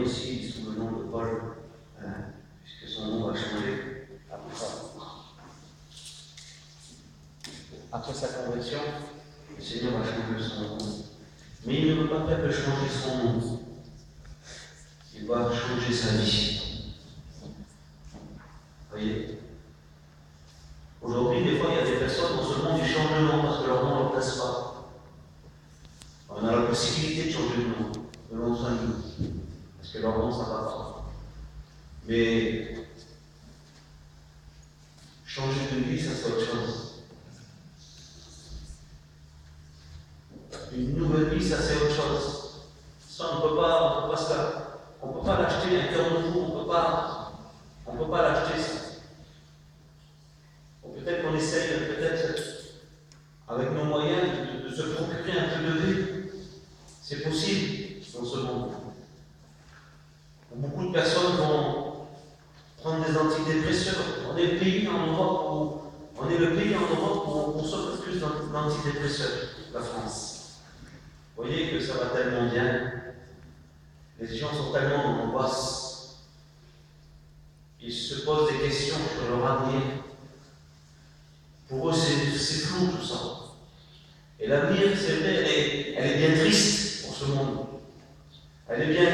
aussi sous le nom de Paul, puisque son nom va changer après sa conversion. Le Seigneur va changer son nom. Mais il ne veut pas faire que changer son nom. Il va changer sa vie. Vous voyez? Aujourd'hui, des fois, il y a des personnes dans ce monde qui changent de nom parce que leur nom ne leur plaise pas. On a la possibilité de changer de nom de famille, parce que leur nom, ça ne va pas. Mais changer de vie, ça c'est autre chose. Une nouvelle vie, ça c'est autre chose. Ça, on ne peut pas l'acheter, un cœur nouveau, on ne peut pas l'acheter ça. Peut-être qu'on essaye, avec nos moyens, de se procurer un peu de vie. C'est possible dans ce monde. Beaucoup de personnes vont prendre des antidépresseurs. On est le pays en Europe où on consomme le plus d'antidépresseurs, la France. Vous voyez que ça va tellement bien. Les gens sont tellement en angoisse. Ils se posent des questions sur leur avenir. Pour eux, c'est flou tout ça. Et l'avenir, c'est vrai, elle est bien triste pour ce monde. Elle est bien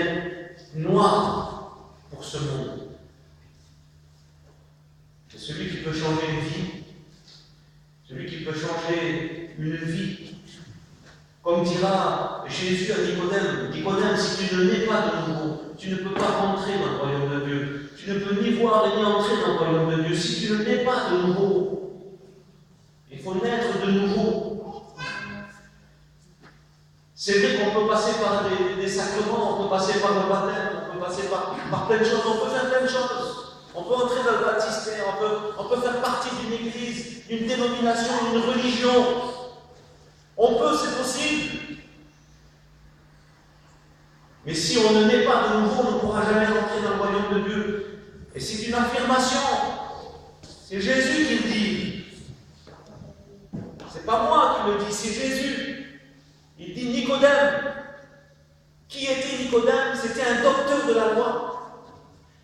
noire pour ce monde. C'est celui qui peut changer une vie. Celui qui peut changer une vie. Comme dira Jésus à Nicodème, Nicodème, si tu ne nais pas de nouveau, tu ne peux pas rentrer dans le royaume de Dieu. Tu ne peux ni voir ni entrer dans le royaume de Dieu. Si tu ne nais pas de nouveau, il faut naître de nouveau. C'est vrai qu'on peut passer par des sacrements, on peut passer par le baptême, on peut passer par plein de choses, on peut faire plein de choses. On peut entrer dans le baptistère, on peut faire partie d'une église, d'une dénomination, d'une religion. On peut, c'est possible. Mais si on ne naît pas de nouveau, on ne pourra jamais rentrer dans le royaume de Dieu. Et c'est une affirmation. C'est Jésus qui le dit. C'est pas moi qui le dis, c'est Jésus. Il dit Nicodème. Qui était Nicodème? C'était un docteur de la loi.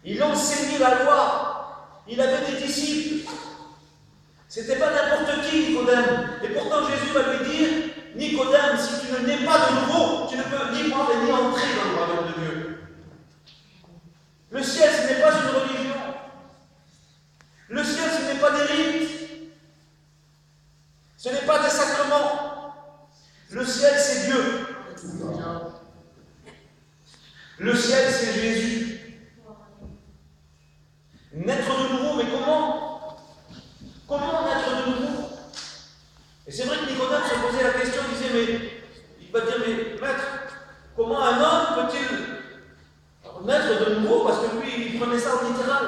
Il enseignait la loi. Il avait des disciples. C'était pas n'importe qui, Nicodème. Et pourtant, Jésus va lui dire Nicodème, si tu ne nais pas de nouveau, tu ne peux ni voir ni entrer dans le royaume de Dieu. Le ciel, ce n'est pas une religion. Le ciel, ce n'est pas des rites. Ce n'est pas des sacrements. Le ciel, c'est Dieu. Le ciel, c'est Jésus. Naître de nouveau, mais comment? Comment naître de nouveau? Et c'est vrai que Nicodème se posait la question, il va dire, mais maître, comment un homme peut-il naître de nouveau? Parce que lui, il prenait ça au littéral.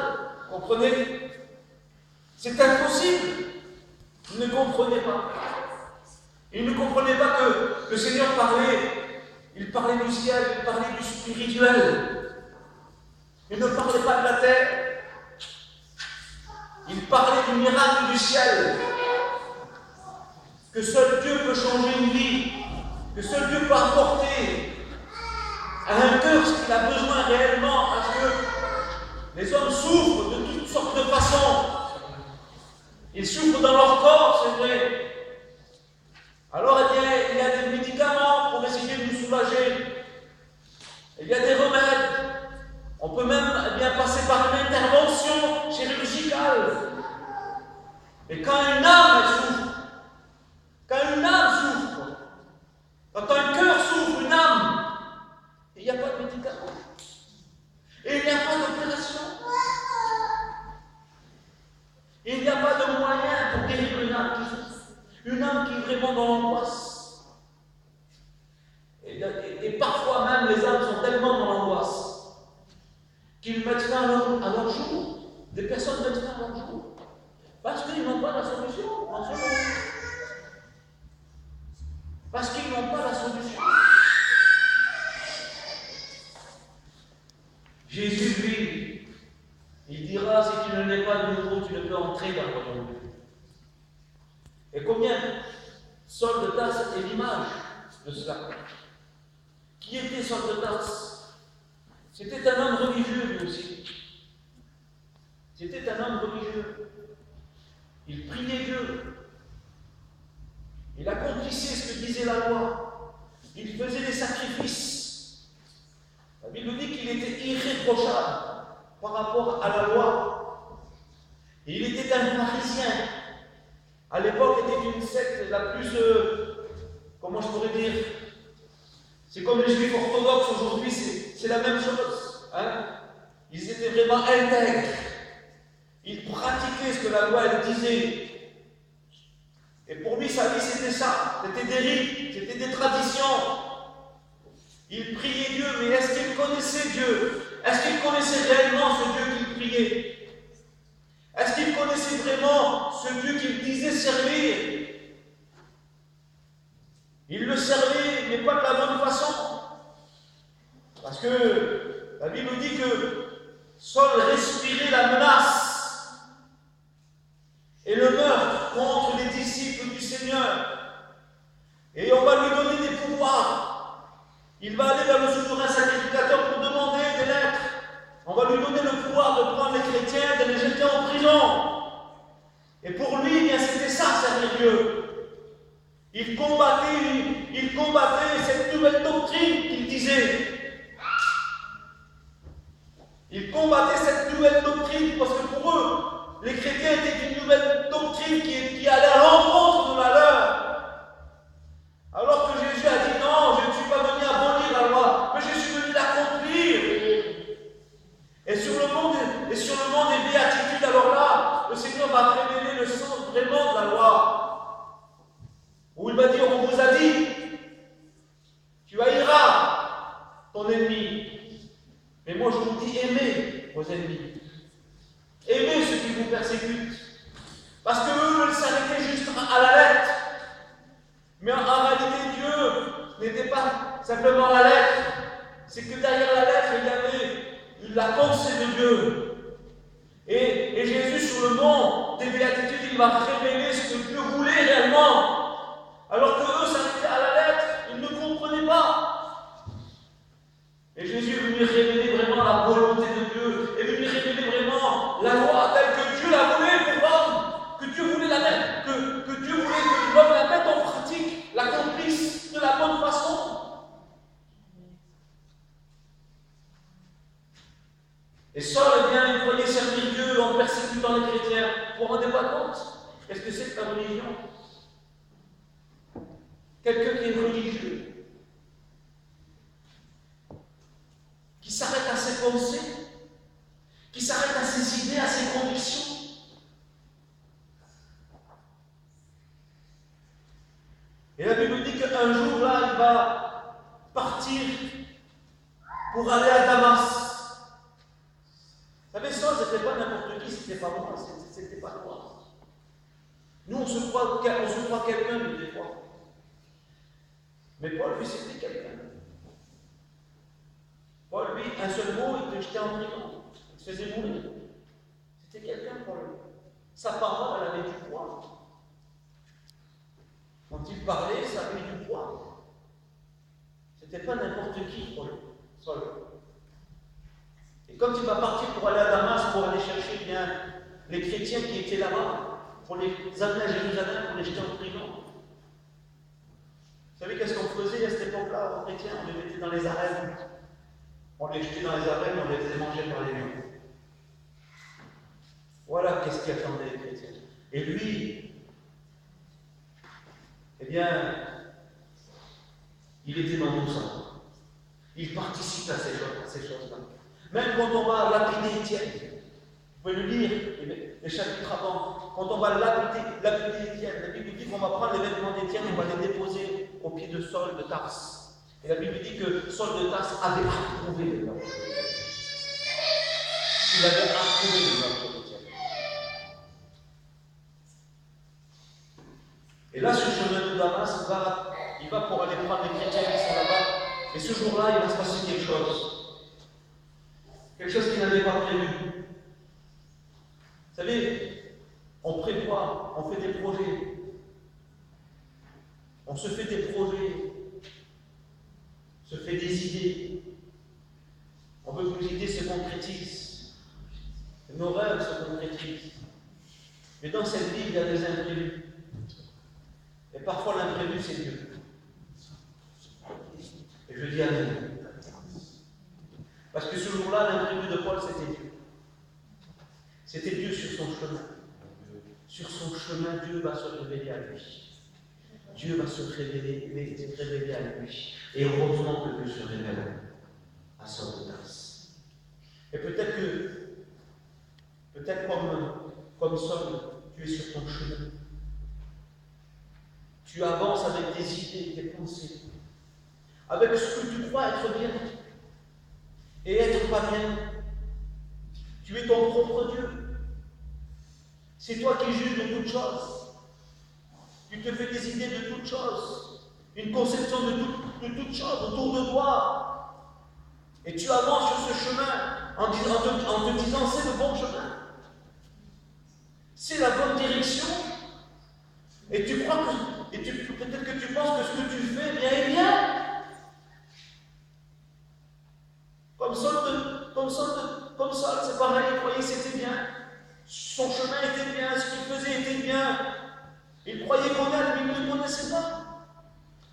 Comprenez? C'est impossible. Il ne comprenait pas. Il ne comprenait pas que le Seigneur parlait. Il parlait du ciel, il parlait du spirituel. Il ne parlait pas de la terre. Il parlait du miracle du ciel. Que seul Dieu peut changer une vie. Que seul Dieu peut apporter à un cœur ce qu'il a besoin réellement. Parce que les hommes souffrent de toutes sortes de façons. Ils souffrent dans leur corps, c'est vrai. Alors, eh bien, il y a des médicaments pour essayer de nous soulager. Il y a des remèdes. On peut même passer par une intervention chirurgicale. Et quand une âme souffre, quand un cœur souffre, une âme, il n'y a pas de médicament. Et il n'y a pas d'opération. Il n'y a pas de moyen pour guérir une âme qui souffre. Une âme qui est vraiment dans l'angoisse. Et parfois même, les âmes sont tellement dans l'angoisse qu'ils mettent fin à leur jour. Des personnes mettent fin à leur jour. Parce qu'ils n'ont pas la solution en ce moment. Parce qu'ils n'ont pas la solution. Jésus, lui, il dira, si tu ne nais pas de nouveau, tu ne peux entrer dans le royaume de Dieu. Et combien Saul de Tarse est l'image de cela? Qui était Saul de Tarse? C'était un homme religieux lui aussi. C'était un homme religieux. Il priait Dieu. Il accomplissait ce que disait la loi. Il faisait des sacrifices. La Bible dit qu'il était irréprochable par rapport à la loi. Et il était un pharisien. À l'époque, était une secte la plus, comment je pourrais dire, c'est comme les juifs orthodoxes aujourd'hui, c'est la même chose. Hein? Ils étaient vraiment intègres. Ils pratiquaient ce que la loi elle disait. Et pour lui, sa vie, c'était ça. C'était des rites, c'était des traditions. Il priait Dieu, mais est-ce qu'il connaissait Dieu? Est-ce qu'il connaissait réellement ce Dieu qu'il priait? Est-ce qu'il connaissait vraiment ce Dieu qu'il disait servir? Il le servait, mais pas de la bonne façon. Parce que la Bible dit que Saul respirait la menace et le meurtre contre les disciples du Seigneur. Et on va lui donner des pouvoirs. Il va aller vers le souverain sacrificateur pour demander des lettres. On va lui donner le pouvoir de prendre les chrétiens, de les jeter en prison. Et pour lui, bien, c'était ça, servir Dieu. Il combattait cette nouvelle doctrine qu'il disait. Il combattait cette nouvelle doctrine parce que pour eux, les chrétiens étaient une nouvelle doctrine qui allait à l'encontre de la leur. Alors que Jésus a dit non, je ne suis pas venu abolir la loi, mais je suis venu l'accomplir. Et sur le mont des béatitudes, alors là, le Seigneur va révéler le sens vraiment de la loi. Où il va dire, on vous a dit, tu haïras ton ennemi. Mais moi je vous dis, aimez vos ennemis. Aimez ceux qui vous persécutent. Parce que eux, ils s'arrêtaient juste à la lettre. Mais en réalité, Dieu n'était pas simplement la lettre. C'est que derrière la lettre, il y avait la pensée de Dieu. Et Jésus, sur le mont des béatitudes, il va révéler ce que Dieu voulait réellement. Alors que eux s'arrêtaient à la lettre, ils ne comprenaient pas. Et Jésus est venu révéler vraiment la volonté de Dieu, est venu révéler vraiment la loi telle que Dieu la voulait pour l'homme, que Dieu voulait la mettre, que Dieu voulait que l'homme la mette en pratique, l'accomplisse de la bonne façon. Et Saul, eh bien, il croyait servir Dieu en persécutant les chrétiens. Vous vous rendez pas compte? Qu'est-ce que c'est que la religion? Quelqu'un qui est religieux, qui s'arrête à ses pensées, qui s'arrête à ses idées, à ses convictions. Et la Bible dit qu'un jour, là, il va partir pour aller à Damas. Vous savez, ça, ce n'était pas n'importe qui, ce n'était pas moi, c'était pas toi. Nous, on se croit quelqu'un, nous, des fois. Mais Paul, lui, c'était quelqu'un. Paul, lui, un seul mot, il te jetait en prison. Il te faisait mourir. C'était quelqu'un, Paul. Sa parole, elle avait du poids. Quand il parlait, ça avait du poids. C'était pas n'importe qui, Paul. Saul. Et quand il va partir pour aller à Damas, pour aller chercher bien les chrétiens qui étaient là-bas, pour les amener à Jérusalem, pour les jeter en prison. Vous savez qu'est-ce qu'on faisait à cette époque-là, aux chrétiens? On les mettait dans les arènes. On les jetait dans les arènes, on les faisait manger par les lions. Voilà qu'est-ce qui attendait les chrétiens. Et lui, eh bien, il était dans tout ça. Il participe à ces choses-là. Même quand on va lapider Étienne, vous pouvez le lire, les chapitres avant, quand on va lapider Étienne, la Bible dit qu'on va prendre les vêtements d'Étienne, on va les déposer au pied de Saul de Tarse. Et la Bible dit que Saul de Tarse avait approuvé le meurtre. Il avait approuvé le meurtre d'Étienne. Et là, sur le chemin de Damas, il va pour aller prendre les chrétiens qui sont là-bas. Et ce jour-là, il va se passer quelque chose. Quelque chose qu'il n'avait pas prévu. Vous savez, on prévoit, on fait des projets. On se fait des projets. On se fait des idées. On veut nos idées se concrétisent, nos rêves se concrétisent. Mais dans cette vie, il y a des imprévus. Et parfois, l'imprévu, c'est Dieu. Et je dis Amen. Parce que ce jour-là, l'imprévu de Paul, c'était Dieu. C'était Dieu sur son chemin. Sur son chemin, Dieu va se révéler à lui. Dieu va se révéler à lui. Et heureusement que Dieu se révèle à son audace. Et peut-être comme Saul, tu es sur ton chemin. Tu avances avec tes idées, tes pensées, avec ce que tu crois être bien et être pas bien. Tu es ton propre Dieu. C'est toi qui juges de toutes choses. Tu te fais des idées de toutes choses, une conception de toutes choses autour de toi. Et tu avances sur ce chemin en te disant c'est le bon chemin. C'est la bonne direction. Et tu crois que, peut-être que tu penses que ce que tu fais est bien. Comme Saul, c'est pareil, il croyait que c'était bien. Son chemin était bien, ce qu'il faisait était bien. Il croyait connaître, mais il ne le connaissait pas.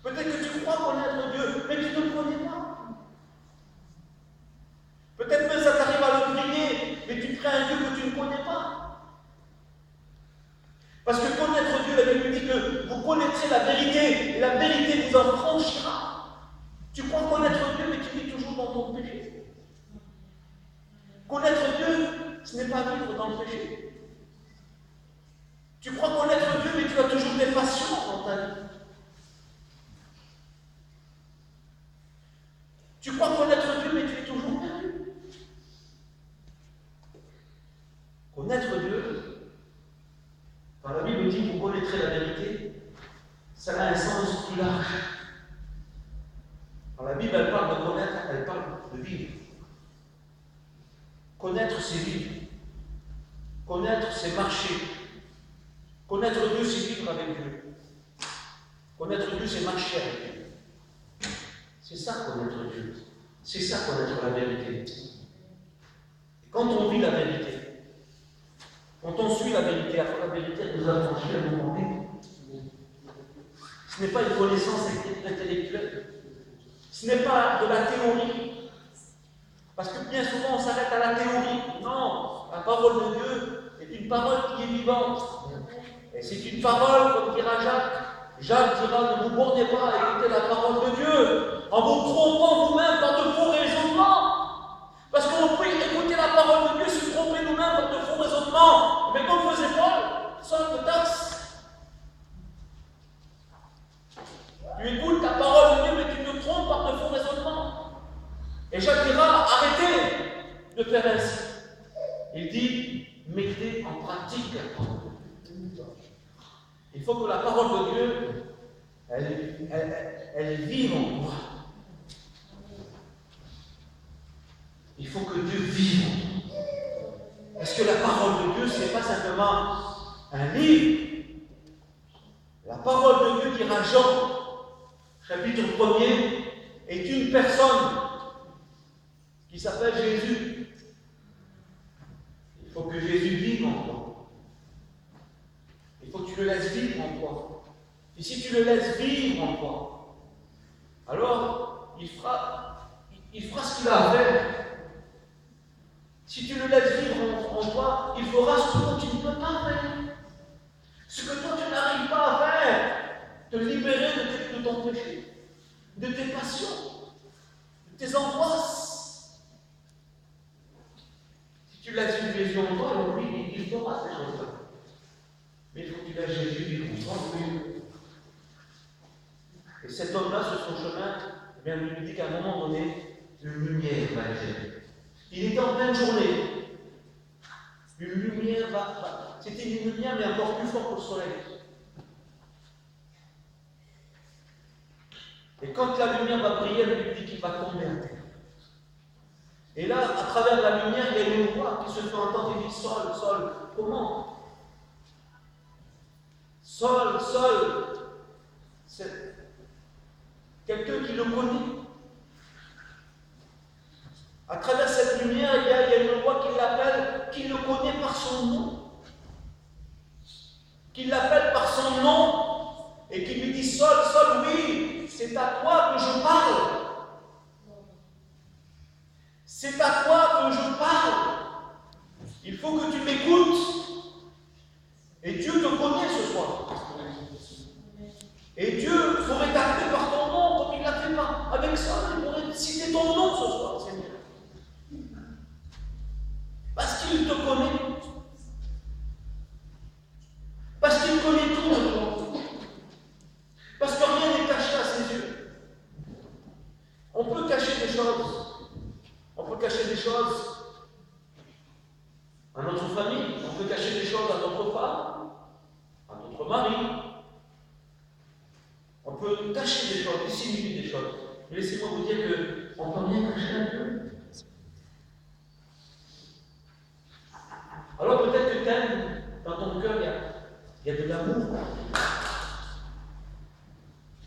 Peut-être que tu crois connaître Dieu, mais tu ne le connais pas. Peut-être même ça t'arrive à le prier, mais tu pries un Dieu que tu ne connais pas. Parce que connaître Dieu, la Bible dit que vous connaîtrez la vérité, et la vérité vous affranchira. Tu crois connaître Dieu, mais tu vis toujours dans ton péché. Connaître Dieu, ce n'est pas vivre dans le péché. Tu crois connaître Dieu, mais tu as toujours des passions dans ta vie. Tu crois connaître Dieu, mais tu es toujours perdu. Connaître Dieu, quand la Bible dit que vous connaîtrez la vérité, ça a un sens plus large. Quand la Bible elle parle de connaître, elle parle de vivre. Connaître, c'est vivre. Connaître, c'est marcher. Connaître Dieu, c'est vivre avec Dieu. Connaître Dieu, c'est marcher avec Dieu. C'est ça, connaître Dieu. C'est ça, connaître la vérité. Et quand on vit la vérité, quand on suit la vérité, après la vérité, elle nous affranchit à un moment donné. Ce n'est pas une connaissance intellectuelle. Ce n'est pas de la théorie. Parce que bien souvent, on s'arrête à la théorie. Non, la parole de Dieu est une parole qui est vivante. Et c'est une parole, comme dira Jacques. Jacques dira, ne vous bornez pas à écouter la parole de Dieu, en vous trompant vous-même par de faux raisonnements. Parce qu'on peut écouter la parole de Dieu, se tromper nous-mêmes par de faux raisonnements. Mais comme faisait Paul, seul de taxe. Tu écoutes la parole de Dieu, mais tu te trompes par de faux raisonnements. Et Jacques dira, arrêtez de faire ainsi. Il dit, mettez en pratique la parole. Il faut que la parole de Dieu, elle vive en toi. Il faut que Dieu vive en toi. Parce que la parole de Dieu, ce n'est pas simplement un livre. La parole de Dieu, dira Jean, chapitre 1er, est une personne qui s'appelle Jésus. Il faut que Jésus vive en toi. Il faut que tu le laisses vivre en toi. Et si tu le laisses vivre en toi, alors il fera ce qu'il a à faire. Si tu le laisses vivre en toi, il fera ce que toi tu ne peux pas faire. Ce que toi tu n'arrives pas à faire. Te libérer de ton péché, de tes passions, de tes angoisses. Si tu laisses une Jésus en toi, alors lui, il fera ces choses-là. Mais il faut que tu laisses Jésus vivre en toi. Et cet homme-là, sur son chemin, eh bien, il lui dit qu'à un moment donné, une lumière va éclairer. Il était en pleine journée. Une lumière va. C'était une lumière, mais encore plus forte que le soleil. Et quand la lumière va briller, elle lui dit qu'il va tomber à terre. Et là, à travers la lumière, il y a une voix qui se fait entendre et dit Saul, Saul, comment? Saul, Saul, c'est quelqu'un qui le connaît. À travers cette lumière, il y a une voix qui l'appelle, qui le connaît par son nom. Qui l'appelle par son nom et qui lui dit Saul, Saul, oui, c'est à toi que je parle. C'est à toi que je parle. Il faut que tu m'écoutes. Et Dieu te connaît ce soir. Et Dieu pourrait t'appeler par ton nom comme il l'a fait avec ça. Il pourrait citer ton nom ce soir, Seigneur. Parce qu'il te connaît. Parce qu'il connaît tout de toi. Parce que rien n'est caché à ses yeux. On peut cacher des choses. On peut cacher des choses à notre famille. On peut cacher des choses à notre femme, à notre mari. On peut cacher des choses, dissimuler des choses. Mais laissez-moi vous dire qu'on peut rien cacher à Dieu. Alors peut-être que t'aimes, dans ton cœur, il y a de l'amour.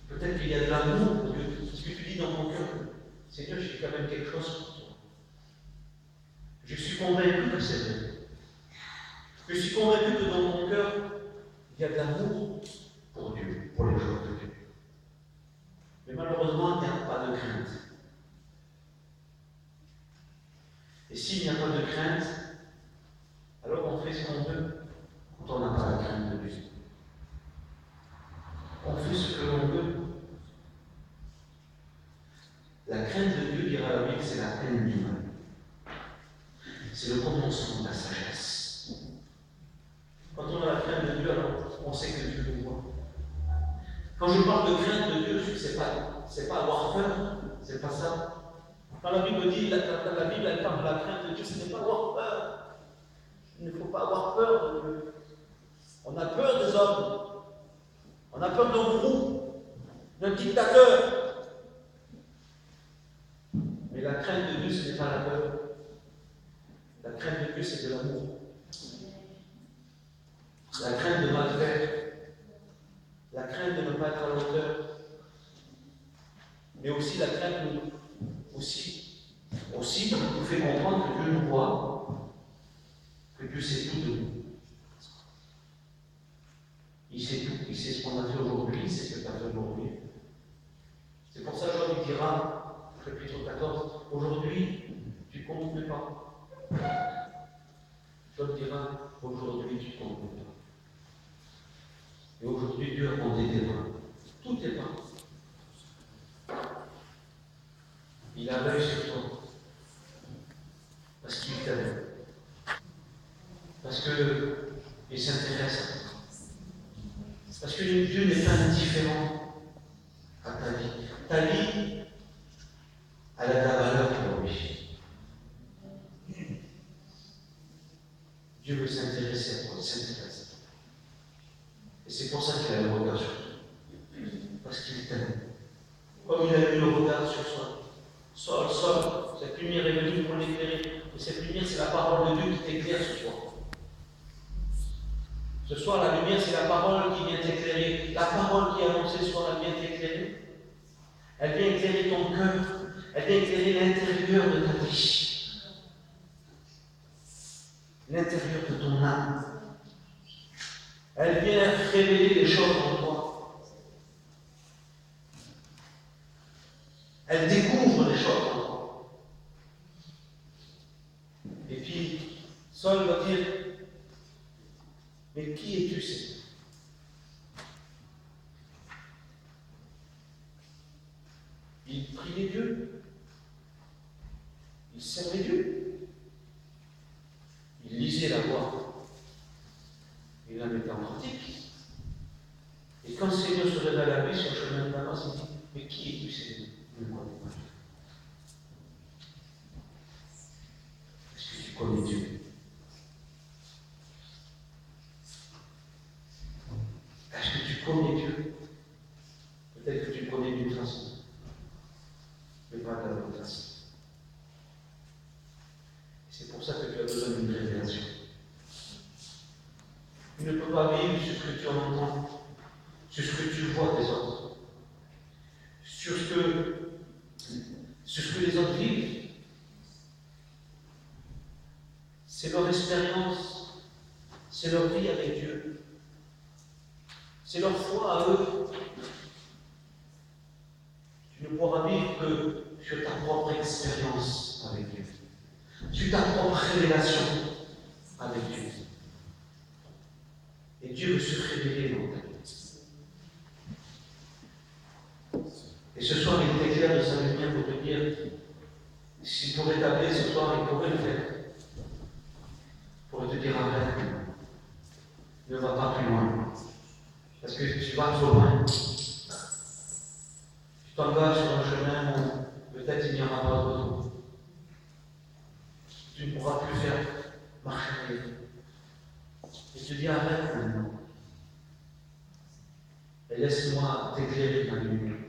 Peut-être qu'il y a de l'amour pour Dieu. Ce que tu dis dans ton cœur, Seigneur, j'ai quand même quelque chose pour toi. Je suis convaincu que c'est vrai. Je suis convaincu que dans mon cœur, il y a de l'amour pour Dieu, pour les gens de Dieu. Mais malheureusement, il n'y a pas de crainte. Et s'il n'y a pas de crainte, alors on fait ce qu'on veut quand on n'a pas la crainte de Dieu. On fait ce que l'on veut. La crainte de Dieu, dira la Bible, c'est la peine du mal. C'est le commencement de la sagesse. Quand on a la crainte de Dieu, alors on sait que Dieu nous voit. Quand je parle de crainte de Dieu, c'est pas avoir peur, c'est pas ça. Quand la Bible dit, la Bible elle parle de la crainte de Dieu, ce n'est pas avoir peur. Il ne faut pas avoir peur de Dieu. On a peur des hommes. On a peur d'un groupe, d'un dictateur. Mais la crainte de Dieu, ce n'est pas la peur. La crainte de Dieu, c'est de l'amour. La crainte de mal faire. La crainte de ne pas être à la hauteur. Mais aussi la crainte aussi nous fait comprendre que Dieu nous voit, que Dieu sait tout de nous. Il sait tout, il sait ce qu'on a fait aujourd'hui, il sait ce que tu as fait aujourd'hui. C'est pour ça que Job dira, chapitre 14, aujourd'hui, tu comptes mes pas. Job dira, aujourd'hui, tu comptes mes pas. Et aujourd'hui, Dieu a compté tes pas. Tous tes pas. Il a l'œil sur toi. Parce qu'il t'aime. Parce qu'il s'intéresse à toi. Parce que Dieu n'est pas indifférent à ta vie. Ta vie, elle a de la valeur pour lui. Dieu veut s'intéresser à toi, s'intéresse à toi. Et c'est pour ça qu'il a le regard sur toi. Parce qu'il t'aime. Comme il a eu le regard sur soi. Saul, cette lumière est venue pour l'éclairer. Et cette lumière, c'est la parole de Dieu qui t'éclaire ce soir. Ce soir, la lumière, c'est la parole qui vient t'éclairer. La parole qui est annoncée ce soir, elle vient t'éclairer. Elle vient éclairer ton cœur. Elle vient éclairer l'intérieur de ta vie. L'intérieur de ton âme. Elle vient révéler les choses en toi. Elle découvre les choses en toi. Et puis, Saul va dire, mais qui es-tu, Seigneur? Il priait Dieu. Il servait Dieu. Il lisait la loi. Il la mettait en pratique. Et quand le Seigneur se révèle à lui sur le chemin de Damas, il dit, mais qui es-tu, Seigneur? Je ne connais pas. Est-ce que tu connais Dieu? Est-ce que tu connais Dieu? Peut-être que tu le connais d'une façon, mais pas de la bonne façon. C'est pour ça que tu as besoin d'une révélation. Tu ne peux pas vivre sur ce que tu entends, sur ce que tu vois des autres, sur ce que les autres vivent. C'est leur vie avec Dieu. C'est leur foi à eux. Tu ne pourras vivre que sur ta propre expérience avec Dieu, sur ta propre révélation avec Dieu. Et Dieu veut se révéler dans ta vie. Et ce soir, il t'éclaire de sa lumière pour te dire, s'il pourrait t'appeler ce soir, il pourrait le faire. Pour te dire arrête, ne va pas plus loin. Parce que tu vas trop loin. Tu t'engages sur un chemin où peut-être il n'y aura pas de retour. Tu ne pourras plus faire marcher avec. Et tu dis arrête maintenant. Et laisse-moi t'éclairer de ma lumière.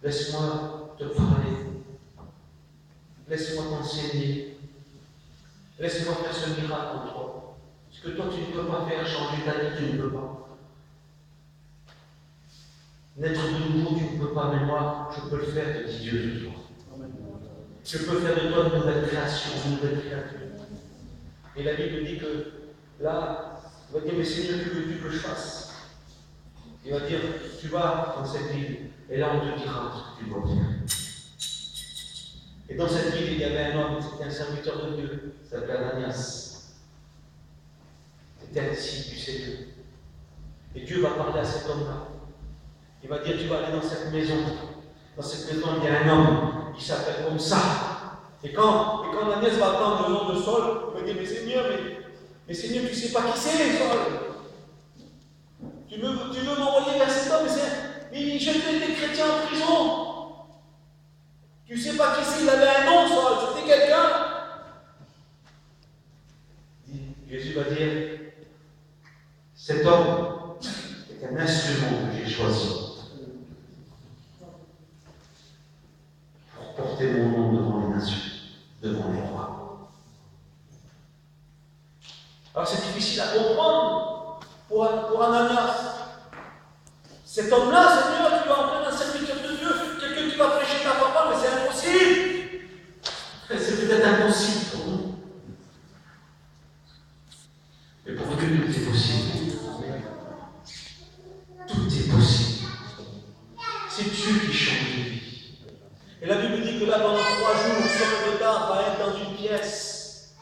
Laisse-moi te parler. Laisse-moi t'enseigner. Laisse-moi faire ce miracle en toi. Ce que toi tu ne peux pas faire, changer ta vie, tu ne peux pas. Naître de nouveau, tu ne peux pas, mais moi, je peux le faire, te dit Dieu ce soir. Je peux faire de toi une nouvelle création, une nouvelle créature. Et la Bible dit que là, il va dire, mais Seigneur, que veux-tu que je fasse? Il va dire, tu vas dans cette ville, et là on te dira ce que tu dois faire. Et dans cette ville, il y avait un homme, c'était un serviteur de Dieu, il s'appelait Ananias. C'était un disciple du Seigneur. Et Dieu va parler à cet homme-là. Il va dire, tu vas aller dans cette maison. Dans cette maison, il y a un homme qui s'appelle comme ça. Et quand Ananias va attendre le nom de Saul, il va dire, mais Seigneur, tu ne sais pas qui c'est, Saul. Tu veux m'envoyer vers cet homme, mais il jetait des chrétiens en prison. Tu ne sais pas qui c'est, il avait un nom, Saul, c'était quelqu'un. Jésus va dire, cet homme est un instrument que j'ai choisi pour porter mon nom devant les nations, devant les rois. Alors c'est difficile à comprendre pour Ananias. Cet homme-là, Seigneur, tu vas en faire un serviteur de Dieu, quelqu'un qui va prêcher ta parole, mais c'est impossible. C'est peut-être impossible pour nous. Mais pour que tout est possible. Tout est possible. C'est Dieu qui change de vie. Et la Bible dit que là, pendant 3 jours, ce retard va être dans une pièce.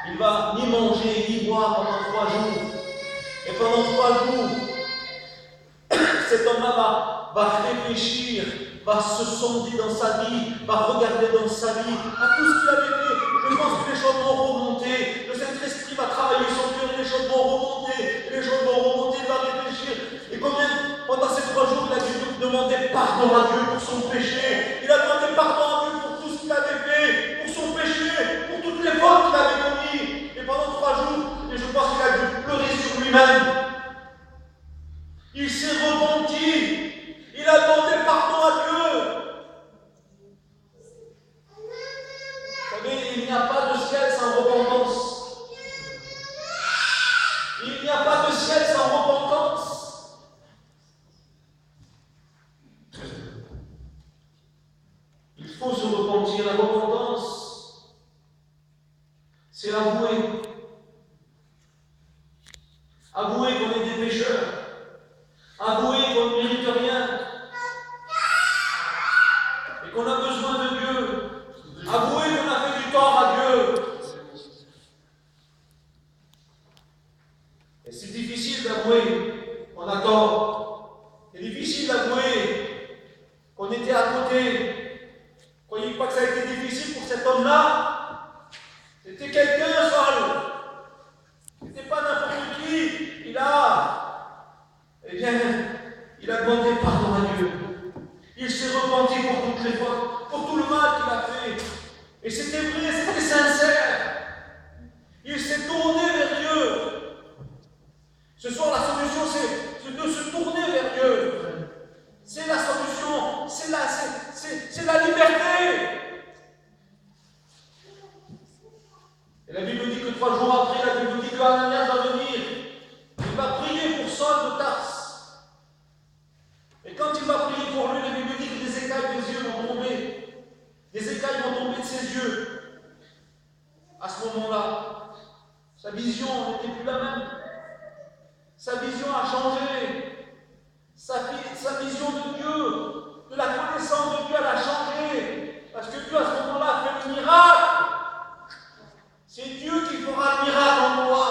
Il va ni manger, ni boire pendant 3 jours. Et pendant 3 jours, cet homme-là va réfléchir, va se sonder dans sa vie, va regarder dans sa vie, à tout ce qu'il avait fait. Je pense que les choses vont remonter. Le Saint-Esprit va travailler son cœur, les choses vont remonter. Les choses vont remonter, il va réfléchir. Et combien, pendant ces 3 jours, il a dû demander pardon à Dieu pour son péché. Il a demandé pardon à Dieu pour tout ce qu'il avait fait, pour son péché, pour toutes les fautes qu'il avait commises. Et pendant 3 jours, et je pense qu'il a dû pleurer sur lui-même. Il s'est repenti. Il a demandé pardon à Dieu. Vous savez, il n'y a pas de ciel sans repentance. Il n'y a pas de ciel sans repentance. Il faut se repentir. La repentance, c'est avouer. Avouer qu'on est des pécheurs. Avouer qu'on ne mérite rien. Et qu'on a besoin de Dieu. Avouer qu'on a fait du tort à Dieu. Et c'est difficile d'avouer qu'on a tort. C'est difficile d'avouer qu'on était à côté. Croyez pas que ça a été difficile pour cet homme-là. C'était quelqu'un, Saul. C'était pas n'importe qui. Eh bien, il a demandé pardon à Dieu. Il s'est repenti pour toutes les fautes, pour tout le mal qu'il a fait. Et c'était vrai, c'était sincère. Il s'est tourné vers Dieu. Ce soir, la solution, c'est de se tourner vers Dieu. C'est la solution, c'est la liberté. Et la Bible dit que 3 jours après, la Bible dit que Ananias va venir. Il va prier pour Saul de Tarse. Et quand il va prier pour lui, la Bible dit que des écailles des yeux vont tomber. Des écailles vont tomber de ses yeux. À ce moment-là, vision n'était plus la même. Sa vision a changé. Sa vision de Dieu, de la connaissance de Dieu, elle a changé. Parce que Dieu, à ce moment-là, a fait le miracle. C'est Dieu qui fera le miracle en toi.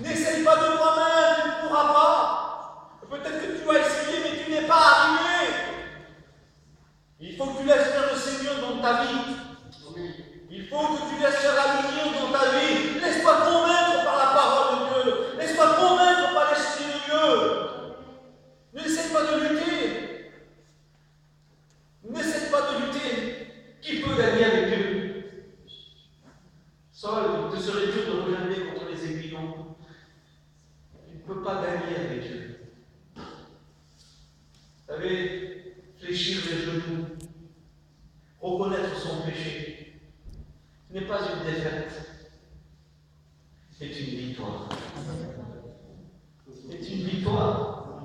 N'essaye pas de toi-même, tu ne pourras pas. Peut-être que tu vas essayer, mais tu n'es pas arrivé. Il faut que tu laisses faire le Seigneur dans ta vie. Il faut que tu laisses faire la lumière dans ta vie. Laisse-toi convaincre par la parole de Dieu. Laisse-toi convaincre par l'Esprit de Dieu. N'essaie pas de lutter. N'essaie pas de lutter. Qui peut gagner avec Dieu? Saul, il te serait dur de regarder contre les aiguillons. Tu ne peux pas gagner avec Dieu. Vous savez, fléchir les genoux, reconnaître son péché, ce n'est pas une défaite, c'est une victoire. C'est une victoire.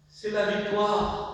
C'est la victoire.